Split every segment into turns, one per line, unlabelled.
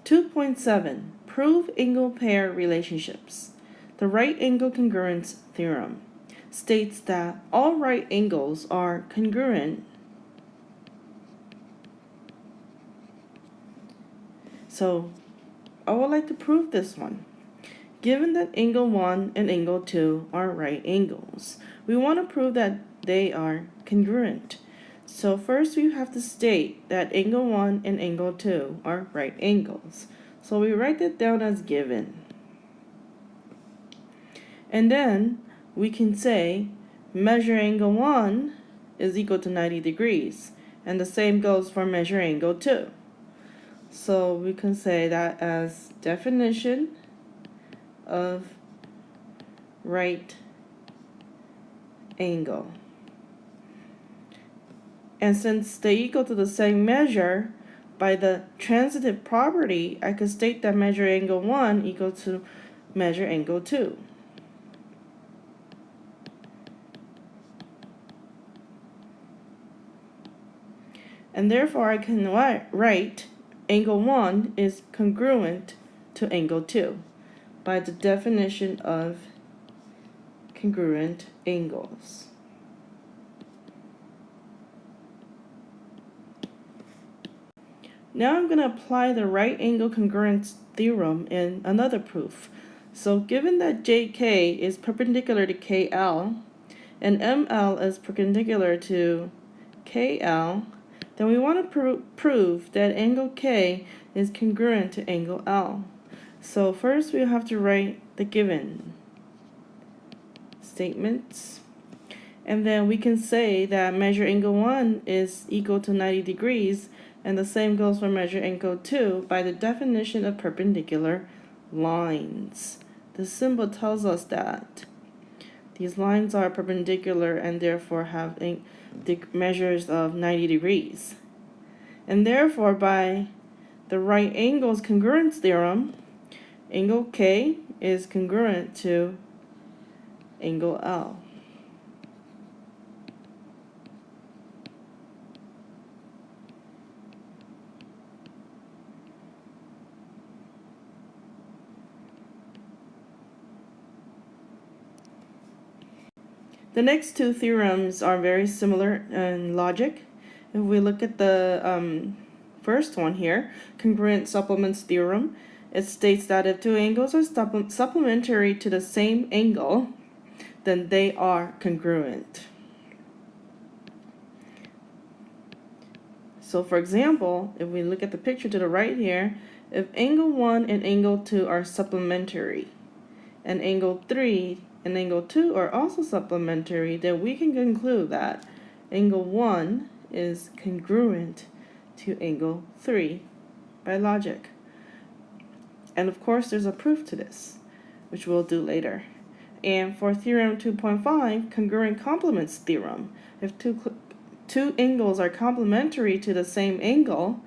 2.7. Prove angle pair relationships. The right angle congruence theorem states that all right angles are congruent. So I would like to prove this one. Given that angle 1 and angle 2 are right angles, we want to prove that they are congruent. So first we have to state that angle 1 and angle 2 are right angles. So we write that down as given. And then we can say measure angle 1 is equal to 90 degrees. And the same goes for measure angle 2. So we can say that as definition of right angle. And since they equal to the same measure, by the transitive property, I could state that measure angle 1 equal to measure angle 2. And therefore I can write angle 1 is congruent to angle 2 by the definition of congruent angles. Now I'm going to apply the right angle congruence theorem in another proof. So given that JK is perpendicular to KL and ML is perpendicular to KL, then we want to prove that angle K is congruent to angle L. So first we have to write the given statements. And then we can say that measure angle 1 is equal to 90 degrees, and the same goes for measure angle 2 by the definition of perpendicular lines. The symbol tells us that these lines are perpendicular and therefore have measures of 90 degrees. And therefore, by the right angles congruence theorem, angle K is congruent to angle L. The next two theorems are very similar in logic. If we look at the first one here, congruent supplements theorem, it states that if two angles are supplementary to the same angle, then they are congruent. So for example, if we look at the picture to the right here, if angle 1 and angle 2 are supplementary, and angle 3 and angle 2 are also supplementary, then we can conclude that angle 1 is congruent to angle 3 by logic. And of course there's a proof to this, which we'll do later. And for theorem 2.5, congruent complements theorem, if two angles are complementary to the same angle,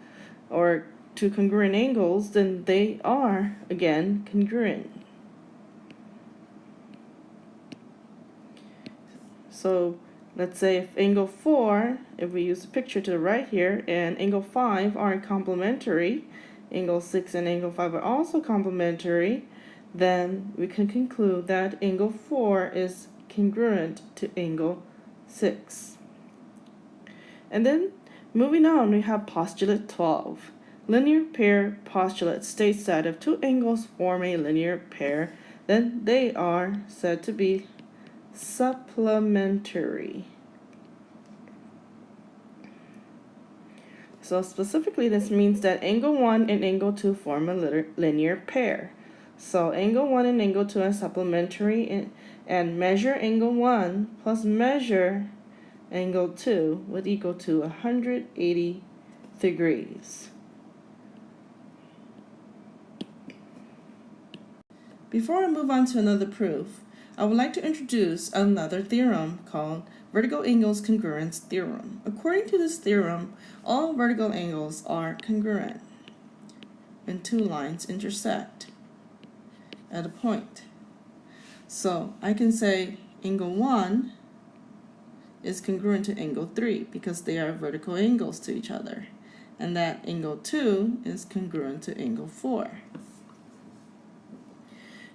or two congruent angles, then they are, again, congruent. So let's say if angle 4, if we use the picture to the right here, and angle 5 are complementary, angle 6 and angle 5 are also complementary, then we can conclude that angle 4 is congruent to angle 6. And then moving on, we have postulate 12. Linear pair postulate states that if two angles form a linear pair, then they are said to be supplementary. So specifically, this means that angle 1 and angle 2 form a linear pair. So angle 1 and angle 2 are supplementary, and measure angle 1 plus measure angle 2 would equal to 180 degrees. Before I move on to another proof, I would like to introduce another theorem called vertical angles congruence theorem. According to this theorem, all vertical angles are congruent when two lines intersect at a point. So I can say angle 1 is congruent to angle 3 because they are vertical angles to each other. and that angle 2 is congruent to angle 4.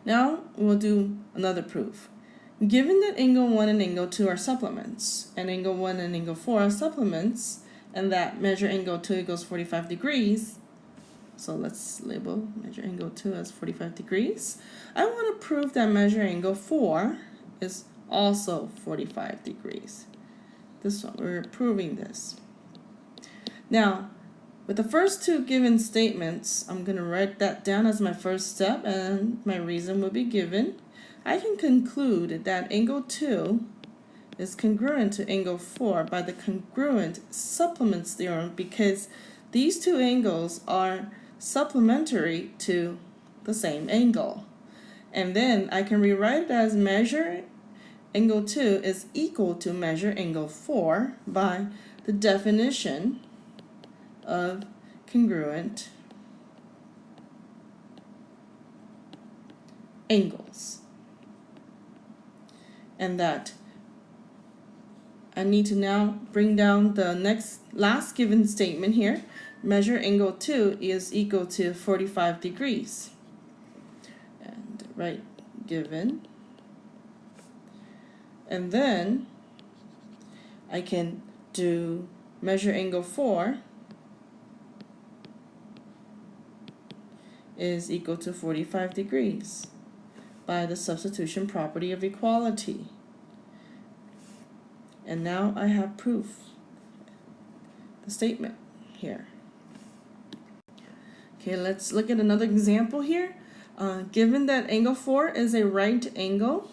Now we'll do another proof. Given that angle 1 and angle 2 are supplements, and angle 1 and angle 4 are supplements, and that measure angle 2 equals 45 degrees, so let's label measure angle 2 as 45 degrees, I want to prove that measure angle 4 is also 45 degrees. This one, we're proving this. Now, with the first two given statements, I'm going to write that down as my first step, and my reason will be given. I can conclude that angle 2 is congruent to angle 4 by the congruent supplements theorem, because these two angles are supplementary to the same angle. And then I can rewrite it as measure angle 2 is equal to measure angle 4 by the definition of congruent angles. And that I need to now bring down the last given statement here. Measure angle 2 is equal to 45 degrees. And write given. And then I can do measure angle 4 is equal to 45 degrees by the substitution property of equality. And now I have proof, the statement here. Okay, let's look at another example here. Given that angle 4 is a right angle,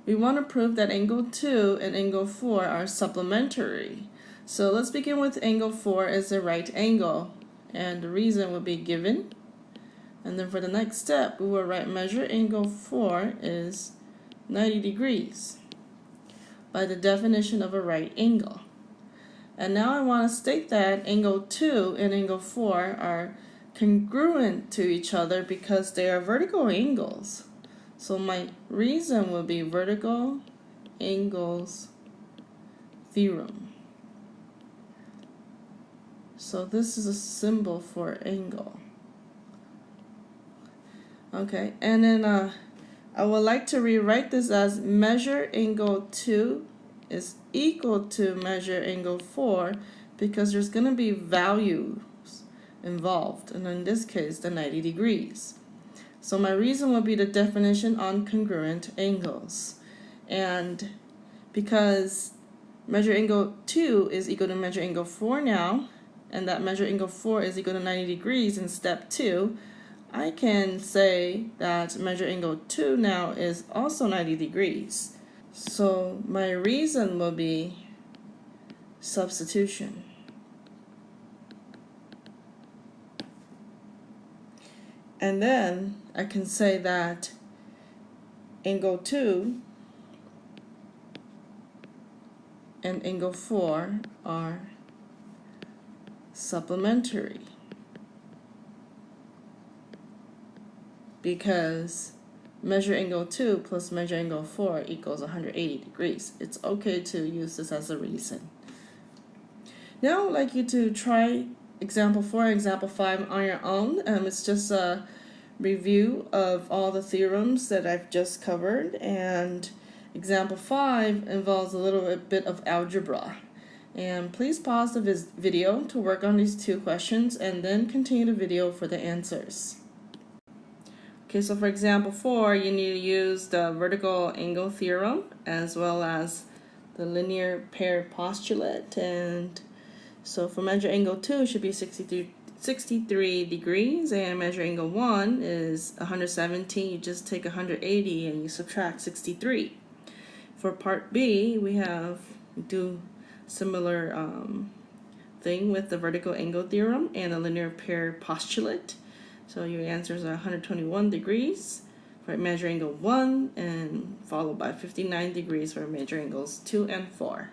we want to prove that angle 2 and angle 4 are supplementary. So let's begin with angle 4 as a right angle, and the reason will be given. And then for the next step, we will write measure angle 4 is 90 degrees by the definition of a right angle. And now I want to state that angle 2 and angle 4 are congruent to each other because they are vertical angles. So my reason will be vertical angles theorem. So this is a symbol for angle. Okay, and then I would like to rewrite this as measure angle 2 is equal to measure angle 4 because there's going to be values involved, and in this case the 90 degrees. So my reason will be the definition on congruent angles. And because measure angle 2 is equal to measure angle 4 now, and that measure angle 4 is equal to 90 degrees in step 2, I can say that measure angle 2 now is also 90 degrees. So my reason will be substitution. And then I can say that angle 2 and angle 4 are supplementary because measure angle 2 plus measure angle 4 equals 180 degrees. It's okay to use this as a reason. Now I'd like you to try example 4 and example 5 on your own. It's just a review of all the theorems that I've just covered, and example 5 involves a little bit of algebra. And please pause the video to work on these two questions and then continue the video for the answers. Okay, so for example 4, you need to use the vertical angle theorem as well as the linear pair postulate. And so for measure angle 2 it should be 63 degrees, and measure angle 1 is 117. You just take 180 and you subtract 63. For part B, we do similar thing with the vertical angle theorem and the linear pair postulate. So your answers are 121 degrees for measure angle 1 and followed by 59 degrees for measure angles 2 and 4.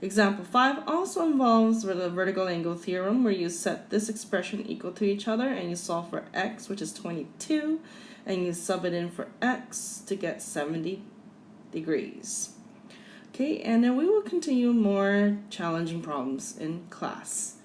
Example 5 also involves the vertical angle theorem, where you set this expression equal to each other and you solve for x, which is 22, and you sub it in for x to get 70 degrees. Okay, and then we will continue more challenging problems in class.